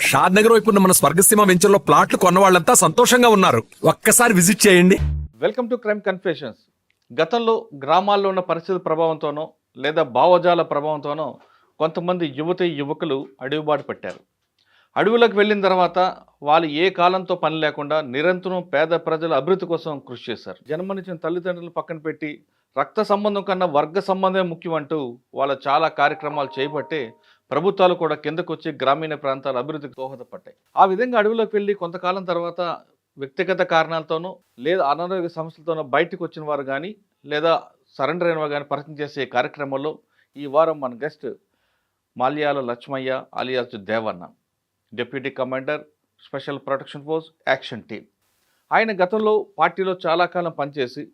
షాద్ నగర్ వైపు ఉన్న మన స్వర్గసీమ వెంచర్లో ప్లాట్లు కొన్న వాళ్ళంతా సంతోషంగా ఉన్నారు. ఒక్కసారి విజిట్ చేయండి. Welcome to crime confessions. గతంలో గ్రామాల్లో ఉన్న పరిస్థితుల ప్రభావంతోనో లేదా భావజాల ప్రభావంతోనో కొంతమంది యువకులు అడవిబాటు పెట్టారు. అడవులకు వెళ్ళిన తర్వాత వాళ్ళు ఏ కాలంతో పని లేకుండా నిరంతరం పేద ప్రజల అభివృద్ధి కోసం కృషి చేశారు. జన్మనిచ్చిన తల్లిదండ్రులు పక్కన పెట్టి రక్త సంబంధం కన్నా వర్గ సంబంధమే ముఖ్యం అంటూ వాళ్ళు చాలా కార్యక్రమాలు చేపట్టి ప్రభుత్వాలు కూడా కిందకు వచ్చి గ్రామీణ ప్రాంతాల అభివృద్ధికి దోహదపడ్డాయి. ఆ విధంగా అడవిలోకి వెళ్ళి కొంతకాలం తర్వాత వ్యక్తిగత కారణాలతోనో లేదా అనారోగ్య సమస్యలతోనో బయటకు వచ్చిన వారు కానీ లేదా సరెండర్ అయిన వారు కానీ పరిచయం చేసే కార్యక్రమంలో ఈ వారం మన guest Malyala Lakshmaiah alias Devanna, deputy commander special protection force action team. ఆయన గతంలో పార్టీలో చాలా కాలం పనిచేసి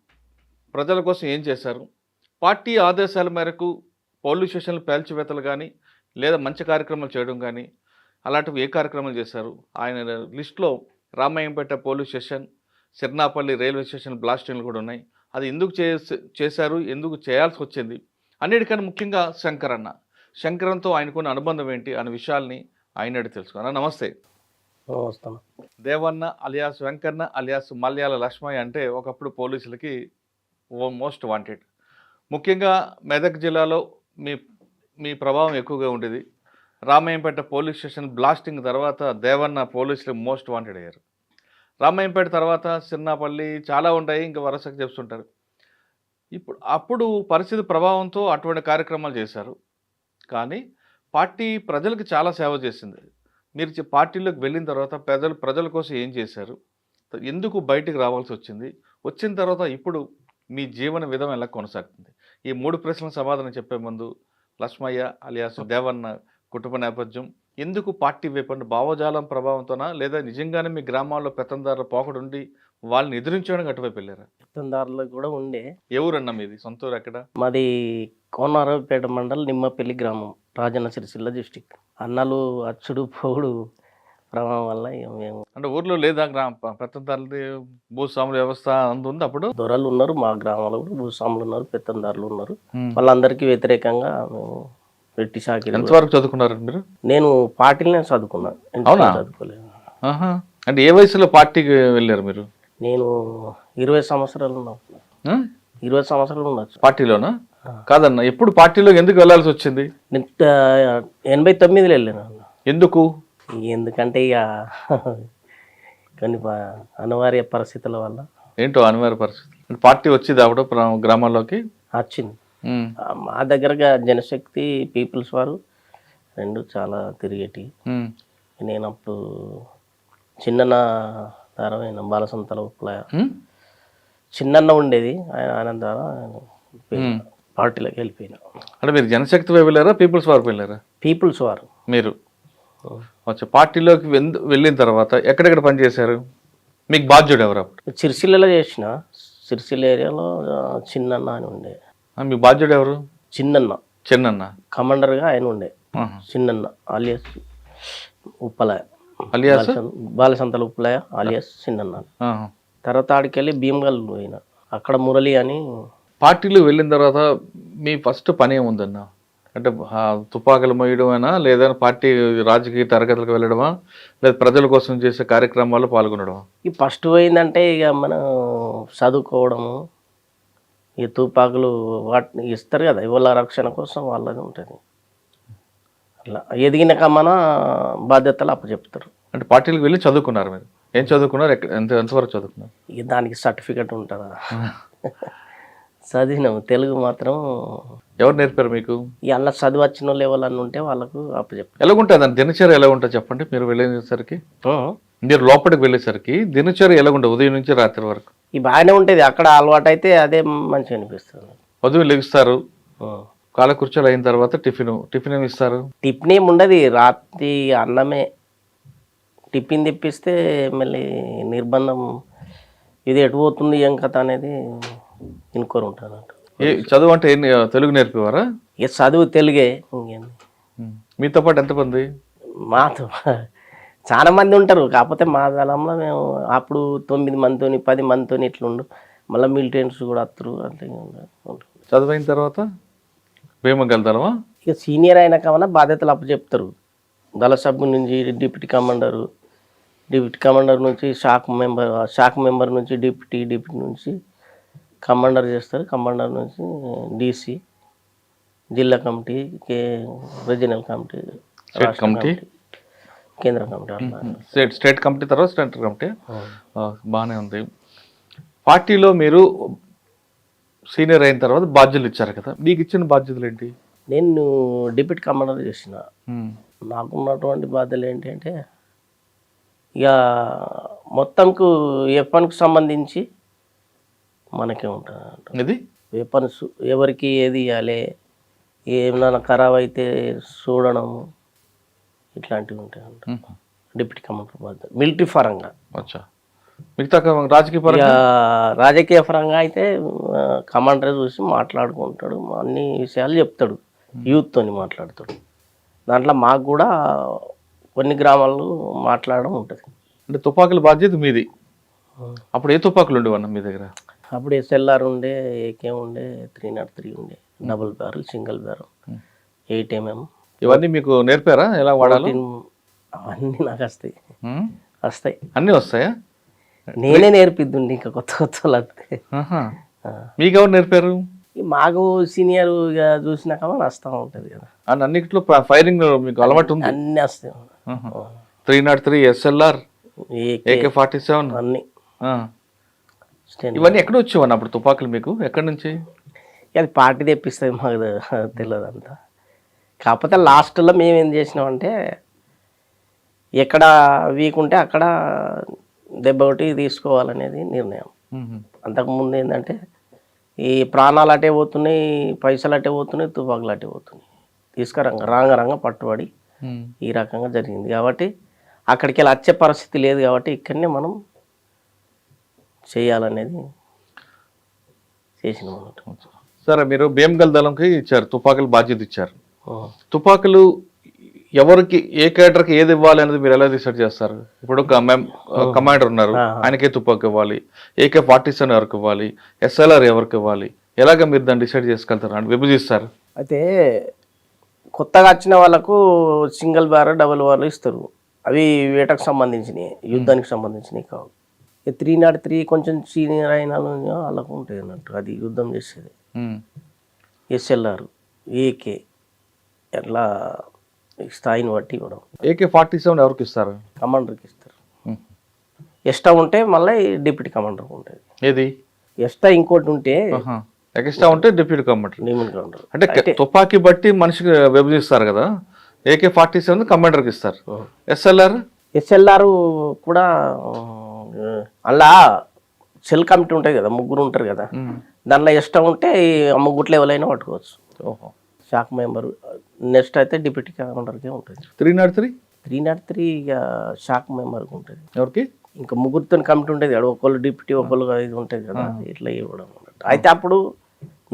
ప్రజల కోసం ఏం చేశారు, పార్టీ ఆదేశాల మేరకు పోలీస్ స్టేషన్లు పేల్చివేతలు కానీ లేదా మంచి కార్యక్రమాలు చేయడం కానీ అలాంటివి ఏ కార్యక్రమాలు చేశారు. ఆయన లిస్టులో Ramayampet police station, Sirnapalli railway station బ్లాస్టింగ్లు కూడా ఉన్నాయి. అది ఎందుకు చేశారు, ఎందుకు చేయాల్సి వచ్చింది, అన్నిటికన్నా ముఖ్యంగా శంకరన్తో ఆయనకున్న అనుబంధం ఏంటి అనే విషయాల్ని ఆయన అడిగి తెలుసుకున్నాను. నమస్తే. దేవన్న అలియాస్ వెంకన్న అలియాస్ మల్యాల లక్ష్మయ్య అంటే ఒకప్పుడు పోలీసులకి మోస్ట్ వాంటెడ్. ముఖ్యంగా మెదక్ జిల్లాలో మీ ప్రభావం ఎక్కువగా ఉండేది. రామాయంపేట పోలీస్ స్టేషన్ బ్లాస్టింగ్ తర్వాత దేవన్న పోలీసులు మోస్ట్ వాంటెడ్ అయ్యారు. రామాయంపేట తర్వాత సిర్నాపల్లి చాలా ఉంటాయి, ఇంకా వరుసగా చెప్తుంటారు. అప్పుడు పరిస్థితి ప్రభావంతో అటువంటి కార్యక్రమాలు చేశారు. కానీ పార్టీ ప్రజలకు చాలా సేవ చేసింది. మీరు పార్టీలోకి వెళ్ళిన తర్వాత ప్రజల కోసం ఏం చేశారు, ఎందుకు బయటికి రావాల్సి వచ్చింది, వచ్చిన తర్వాత ఇప్పుడు మీ జీవన విధానం ఎలా కొనసాగుతుంది, ఈ 3 ప్రశ్నలకు సమాధానం చెప్పే ముందు లక్ష్మయ్య అలియాస్ దేవన్న కుటుంబ నేపథ్యం, ఎందుకు పార్టీ వైపు భావజాలం ప్రభావంతోనా లేదా నిజంగానే మీ గ్రామాల్లో పెత్తందారుల పోకడుండి వాళ్ళని ఎదిరించడానికి అటువైపు వెళ్ళారా? పెత్తందారులు కూడా ఉండే. ఎవరన్నా మీది సొంత ఊరు ఎక్కడ? మాది కోనరావుపేట మండలం నిమ్మపల్లి గ్రామం, రాజన్న సిరిసిల్ల డిస్టిక్. అన్నలు అచ్చుడు పోగుడు ప్రభావం వల్ల మేము అంటే ఊర్లో లేదా పెత్తందారులది భూస్వాముల వ్యవస్థ అంత ఉంది. అప్పుడు దొరలు ఉన్నారు, మా గ్రామంలో కూడా భూస్వాములు ఉన్నారు, పెత్తందారులు ఉన్నారు. వాళ్ళందరికీ వ్యతిరేకంగా మేము రెట్టి సాకి. ఎంతవరకు చదువుకున్నారు మీరు? నేను పార్టీలనే చదువుకున్నాను, ఇంట్లో చదువుకోలేదు. అంటే ఏ వయసులో పార్టీకి వెళ్ళారు మీరు? నేను 20 సంవత్సరాలు ఉన్నా. 20 సంవత్సరాలు ఉండొచ్చు. పార్టీలోనా? కాదన్న, ఎప్పుడు పార్టీలో ఎందుకు వెళ్ళాల్సి వచ్చింది? 89లో వెళ్ళాను. ఎందుకు? ఎందుకంటే ఇక కొన్ని అనివార్య పరిస్థితుల వల్ల. ఏంటో అనివార్య పరిస్థితులు? పార్టీ వచ్చింది అప్పుడు గ్రామాల్లోకి వచ్చింది. మా దగ్గరగా జనశక్తి, పీపుల్స్ వారు రెండు చాలా తిరిగేటి. నేను అప్పుడు చిన్న ధారమైన బాలసంతల ఉప్లయ చిన్న ఉండేది, ఆయన ద్వారా పార్టీలోకి వెళ్ళిపోయినా. అంటే మీరు జనశక్తి వైపు వెళ్ళారా, పీపుల్స్ వారికి వెళ్ళారా? పీపుల్స్ వారు. మీరు పార్టీలోకి వెళ్ళిన తర్వాత ఎక్కడెక్కడ పనిచేశారు? మీకు బాధ్యుడు ఎవరు అప్పుడు? సిరిసిల్లలో చేసిన. సిరిసిల్ల ఏరియాలో చిన్నన్న అని ఉండే. మీ బాధ్యుడు ఎవరు? చిన్నన్న కమాండర్గా ఆయన ఉండే. Chinnanna alias ఉప్పలయ, alias బాలసంతల ఉప్పలయ alias Chinnanna. తర్వాత ఆడికెళ్ళి భీమగల్ పోయిన, అక్కడ మురళి అని. పార్టీలో వెళ్ళిన తర్వాత మీ ఫస్ట్ పని ఏముందన్న? అంటే తుపాకులు మోయడమేనా, లేదా పార్టీ రాజకీయ తరగతులకు వెళ్ళడమా, లేదా ప్రజల కోసం చేసే కార్యక్రమాల్లో పాల్గొనడమా? ఈ ఫస్ట్ పోయిందంటే ఇక మనం చదువుకోవడము, ఈ తుపాకులు వాటిని ఇస్తారు కదా, ఇవాళ రక్షణ కోసం వాళ్ళది ఉంటుంది. అట్లా ఎదిగినాక మన బాధ్యతలు అప్పచెప్తారు. అంటే పార్టీలకు వెళ్ళి చదువుకున్నారు మీరు? ఏం చదువుకున్నారు? ఎంతవరకు చదువుకున్నారు? ఇక దానికి సర్టిఫికెట్ ఉంటుందా? చదివినాము. తెలుగు మాత్రం. ఎవరు నేర్పారు మీకు? ఈ అలా చదువు వచ్చిన వాళ్ళు ఎవరన్నా ఉంటే వాళ్ళకు అప్పచెప్తారు. ఎలాగుంటుంది అని దినచర్య ఎలా ఉంటుంది చెప్పండి? మీరు వెళ్ళేసరికి, మీరు లోపలికి వెళ్ళేసరికి దినచర్య ఎలాగుంటుంది ఉదయం నుంచి రాత్రి వరకు? ఈ బాగానే ఉంటుంది. అక్కడ అలవాటు అయితే అదే మంచిగా అనిపిస్తుంది. ఉదయం లెగుస్తారు, కాలకృత్యాలు అయిన తర్వాత టిఫిన్ ఏమి ఇస్తారు? టిఫిన్ ఏమి ఉండదు, రాత్రి అన్నమే. టిఫిన్ తెప్పిస్తే మళ్ళీ నిర్బంధం, ఇది ఎటు పోతుంది ఏం కథ అనేది ఇనుకోరు ఉంటాను. చదువు అంటే తెలుగు నేర్పేవారా? ఇక చదువు తెలుగే. ఇంకేంది. మీతో పాటు ఎంతమంది? మాతో చాలా మంది ఉంటారు. కాకపోతే మా దళంలో మేము అప్పుడు 9 మందితో 10 మందితో ఇట్లుండు. మళ్ళీ మిలిటెన్స్ కూడా వస్తారు. అంటే చదువైన తర్వాత భీమగల్ దళమా? ఇక సీనియర్ అయినా కావన్నా బాధ్యతలు అప్పచెప్తారు. దళ సభ్యు నుంచి డిప్యూటీ కమాండరు, డిప్యూటీ కమాండర్ నుంచి షాక్ మెంబర్ నుంచి డిప్యూటీ నుంచి కమాండర్ చేస్తారు. కమాండర్ నుంచి డీసీ, జిల్లా committee, regional committee, state committee, కేంద్ర కమిటీ అట్లా. స్టేట్ కమిటీ తర్వాత సెంట్రల్ కమిటీ. బాగానే ఉంది. పార్టీలో మీరు సీనియర్ అయిన తర్వాత బాధ్యతలు ఇచ్చారు కదా, మీకు ఇచ్చిన బాధ్యతలు ఏంటి? నేను డిప్యూటీ కమాండర్ చేసిన. నాకున్నటువంటి బాధ్యతలు ఏంటంటే ఇక మొత్తంకు వెపన్కు సంబంధించి మనకే ఉంటుంది. ఇది వెపన్స్ ఎవరికి ఏది ఇవ్వాలి, ఏమైనా ఖరాబ్ అయితే చూడడము, ఇట్లాంటివి ఉంటాయి. డిప్యూటీ కమాండర్ బాధ్యత మిలిటరీ పరంగా. అచ్చా. మిగతా రాజకీయ ఇక పరంగా రాజకీయ పరంగా అయితే కమాండర్ చూసి మాట్లాడుకుంటాడు, అన్ని విషయాలు చెప్తాడు, యూత్తోని మాట్లాడతాడు. దాంట్లో మాకు కూడా కొన్ని గ్రామాల్లో మాట్లాడడం ఉంటుంది. అంటే తుపాకుల బాధ్యత మీది. అప్పుడు ఏ తుపాకులు ఉండేవన్న మీ దగ్గర? అప్పుడు ఎస్ఎల్ఆర్ ఉండే, ఏకే ఉండే, 303 ఉండే, double barrel, single barrel, 8mm. ఇవన్నీ మీకు నేర్పారా ఎలా వాడాలో? అవన్నీ నాకు వస్తాయి. వస్తాయి అన్నీ వస్తాయా? నేనే నేర్పిద్దుండి ఇంకా కొత్త కొత్త వాళ్ళకి. మీకెవరు నేర్పారు? మాకు సీనియర్ చూసినాక వస్తూ ఉంటుంది కదా. అండ్ అన్నిట్లో ఫైరింగ్ మీకు అలవాటు ఉంది? అన్నీ వస్తాయి. 303, SLR, AK-47 అన్నీ. ఇవన్నీ ఎక్కడ వచ్చేవన్న అప్పుడు తుపాకులు మీకు? ఎక్కడి నుంచి? అది పార్టీ తెప్పిస్తుంది, మాకు తెలియదు అంతా. కాకపోతే లాస్ట్లో మేము ఏం చేసినామంటే ఎక్కడ వీక్ ఉంటే అక్కడ దెబ్బ ఒకటి తీసుకోవాలనేది నిర్ణయం. అంతకుముందు ఏంటంటే ఈ ప్రాణాలు అటే పోతున్నాయి, పైసలు అటే పోతున్నాయి, తుపాకులు అటే పోతున్నాయి. రాంగ పట్టుబడి ఈ రకంగా జరిగింది. కాబట్టి అక్కడికి వెళ్ళి వచ్చే పరిస్థితి లేదు. కాబట్టి ఇక్కడనే మనం చేయాలనేది చేసినాం అన్నట్టు. సరే, మీరు భీమగల్ దళంకి ఇచ్చారు, తుపాకులు బాధ్యత ఇచ్చారు. తుపాకులు ఎవరికి, ఏ కేటర్కి ఏది ఇవ్వాలి అనేది మీరు ఎలా డిసైడ్ చేస్తారు? ఇప్పుడు కమాండర్ ఉన్నారు, ఆయనకే తుపాకు ఇవ్వాలి. AK-47 ఎవరికి ఇవ్వాలి, SLR ఎవరికి ఇవ్వాలి, ఎలాగ మీరు దాన్ని డిసైడ్ చేసుకెళ్తారు అని విభజిస్తారు? అయితే కొత్తగా వచ్చిన వాళ్ళకు సింగిల్ బ్యారల్, డబుల్ బ్యారల్ ఇస్తారు. అవి వేటకు సంబంధించినవి, యుద్ధానికి సంబంధించినవి కావు. 303 కొంచెం సీనియర్ అయిన వాళ్ళకు ఉంటాయి అన్నట్టు, అది యుద్ధం చేసేది. SLR, AK ఎట్లా స్థాయిని బట్టి ఇవ్వడం. AK-47 ఎవరికి ఇస్తారు? కమాండర్కి ఇస్తారు. ఎక్స్ట్రా ఉంటే మళ్ళీ డిప్యూటీ కమాండర్కి ఉంటుంది. ఏది ఎక్స్ట్రా ఇంకోటి ఉంటే ఎక్స్ట్రా ఉంటే డిప్యూటీ కమాండర్. కమాండర్ అంటే తుపాకీ బట్టి మనిషికి విభజిస్తారు కదా. AK-47 కమాండర్కి ఇస్తారు. SLR కూడా అలా సెల్ కమిటీ ఉంటుంది కదా, ముగ్గురు ఉంటారు కదా, దానిలో ఎక్స్ట్రా ఉంటే ముగ్గురు లెవెల్ అయినా పట్టుకోవచ్చు. ఓహో. Shock member. నెక్స్ట్ అయితే డిప్యూటీ కమాండర్కే ఉంటుంది. 303 ఇక షాక్ మెంబర్కి ఉంటుంది. ఎవరికి? ఇంకా ముగ్గురితో కమిటీ ఉంటుంది కదా, ఒకళ్ళు డిప్యూటీ, ఒకళ్ళు ఇది ఉంటుంది కదా, ఇట్లా ఇవ్వడం అన్నట్టు. అయితే అప్పుడు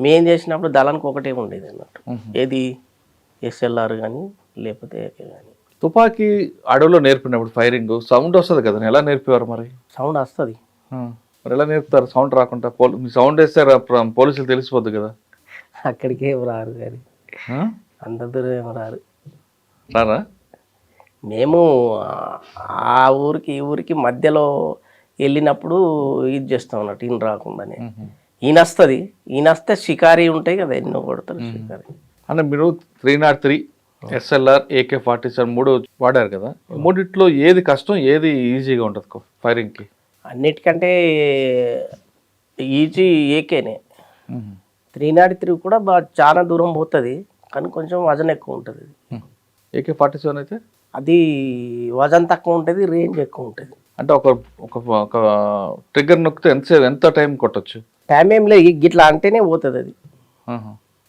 మేం చేసినప్పుడు దళానికి ఒకటే ఉండేది అన్నట్టు, ఏది SLR కానీ లేకపోతే AK కానీ. తుపాకీ అడవిలో నేర్పినప్పుడు ఫైరింగ్ సౌండ్ వస్తుంది కదా, ఎలా నేర్పేవారు మరి? సౌండ్ వస్తుంది. మరి ఎలా నేర్పుతారు సౌండ్ రాకుండా? మీ సౌండ్ వేస్తే పోలీసులు తెలిసిపోద్ది కదా. అక్కడికి ఏం రారు కానీ, అంత దూరం ఏం రారు. రారా? మేము ఆ ఊరికి ఈ ఊరికి మధ్యలో వెళ్ళినప్పుడు ఇది చేస్తాం అన్నట్టు, ఈయన రాకుండానే. ఈయన వస్తుంది, ఈయన వస్తే షికారీ ఉంటాయి కదా, ఎన్నో కొడతారు షికారీ. అంటే మీరు 303, SLR, AK-47 మూడు వాడారు కదా, మూడిట్లో ఏది కష్టం, ఏది ఈజీగా ఉంటుంది ఫైరింగ్కి? అన్నిటికంటే ఈజీ AKనే. 303 కూడా బాగా చాలా దూరం పోతుంది, కానీ కొంచెం వజన్ ఎక్కువ ఉంటుంది. AK-47 అయితే అది వజన్ తక్కువ ఉంటుంది, రేంజ్ ఎక్కువ ఉంటుంది. అంటే ఒక ట్రిగ్గర్ నొక్కితే ఎంత టైం కొట్టచ్చు? టైం ఏం లేదు, ఇట్లా అంటేనే పోతుంది అది.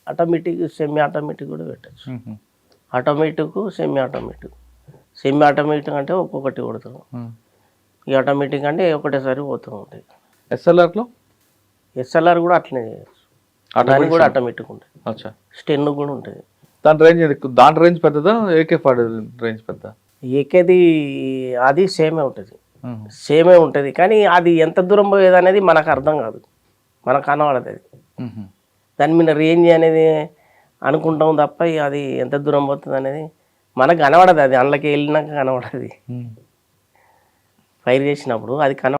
ఆటోమేటిక్, సెమీ ఆటోమేటిక్ కూడా పెట్టచ్చు. Automatic, semi automatic. Semi automatic అంటే ఒక్కొక్కటి కొడతాం, ఈ ఆటోమేటిక్ అంటే ఒకటేసారి పోతూ ఉంటాయి. SLR కూడా అట్లనే చేయచ్చు, దానికి కూడా ఆటోమేటిక్ ఉంటుంది. స్టెన్ కూడా ఉంటుంది. దాని రేంజ్ పెద్దదా, AK-47 రేంజ్ పెద్ద? ఏకేది అది సేమే ఉంటుంది, కానీ అది ఎంత దూరం పోయేది అనేది మనకు అర్థం కాదు, మనకు కనబడదు అది. దాని మీద రేంజ్ అనేది అనుకుంటాం తప్ప అది ఎంత దూరం పోతుంది అనేది మనకు కనబడదు, అది అందులోకి వెళ్ళినాక కనబడదు. ఫైర్ చేసినప్పుడు అది